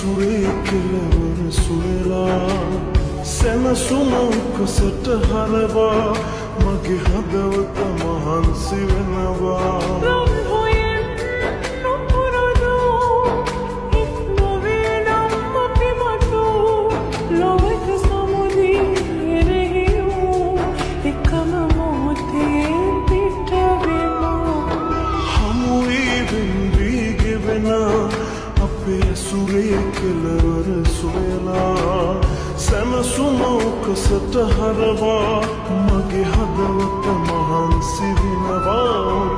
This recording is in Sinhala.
ඇසුරේ කෙලවර සුවලා සැනසුම උකසට හරවා මගේ හදවත මහන්සි වෙනවා ඇසුරේ කෙලවර සොයලා සැනසුම උකසට හරවා මගේ හදවත මහන්සි වෙනවා